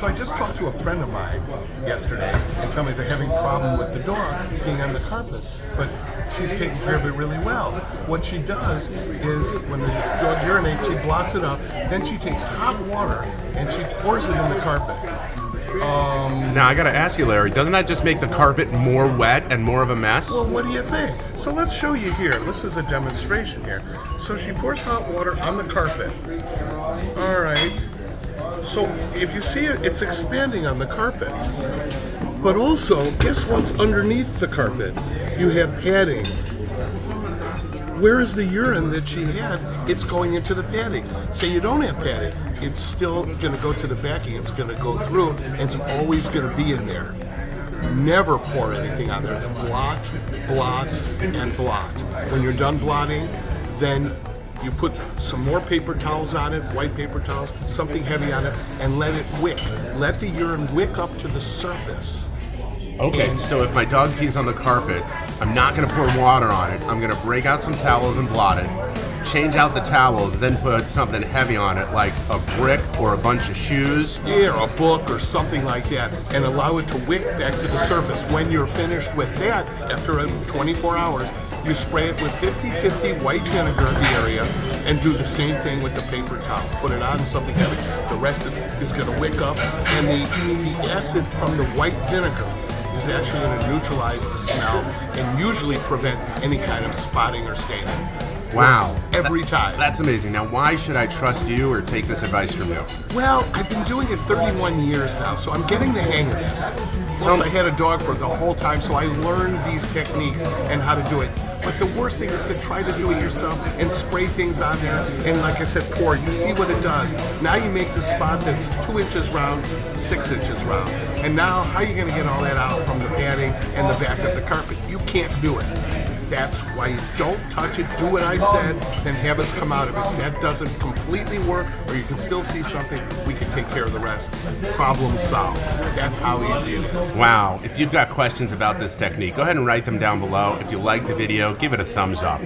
So I just talked to a friend of mine yesterday and told me they're having a problem with the dog being on the carpet, but she's taking care of it really well. What she does is when the dog urinates, she blots it up, then she takes hot water and she pours it in the carpet. Now I gotta ask you, Larry, doesn't that just make the carpet more wet and more of a mess? Well, what do you think? So let's show you here. This is a demonstration here. So she pours hot water on the carpet. All right. So if you see it, it's expanding on the carpet. But also, guess what's underneath the carpet? You have padding. Where is the urine that she had? It's going into the padding. Say you don't have padding, it's still going to go to the backing. It's going to go through, and it's always going to be in there. Never pour anything on there. It's blot, blot, and blot. When you're done blotting, then you put some more paper towels on it, white paper towels, something heavy on it, and let it wick. Let the urine wick up to the surface. Okay, so if my dog pees on the carpet, I'm not going to pour water on it. I'm going to break out some towels and blot it, change out the towels, then put something heavy on it, like a brick or a bunch of shoes. Yeah, or a book or something like that, and allow it to wick back to the surface. When you're finished with that, after 24 hours, you spray it with 50-50 white vinegar in the area and do the same thing with the paper towel. Put it on something heavy. The rest of it is going to wick up, and the acid from the white vinegar is actually going to neutralize the smell and usually prevent any kind of spotting or staining. Wow. Every time. That's amazing. Now, why should I trust you or take this advice from you? Well, I've been doing it 31 years now, so I'm getting the hang of this. Plus, I had a dog for the whole time, so I learned these techniques and how to do it. But the worst thing is to try to do it yourself and spray things on there. And like I said, pour. You see what it does. Now you make the spot that's 2 inches round, 6 inches round. And now, how are you going to get all that out from the padding and the back of the carpet? You can't do it. That's why you don't touch it. Do what I said, and have us come out of it. If that doesn't completely work, or you can still see something, we can take care of the rest. Problem solved. That's how easy it is. Wow. If you've got questions about this technique, go ahead and write them down below. If you like the video, give it a thumbs up.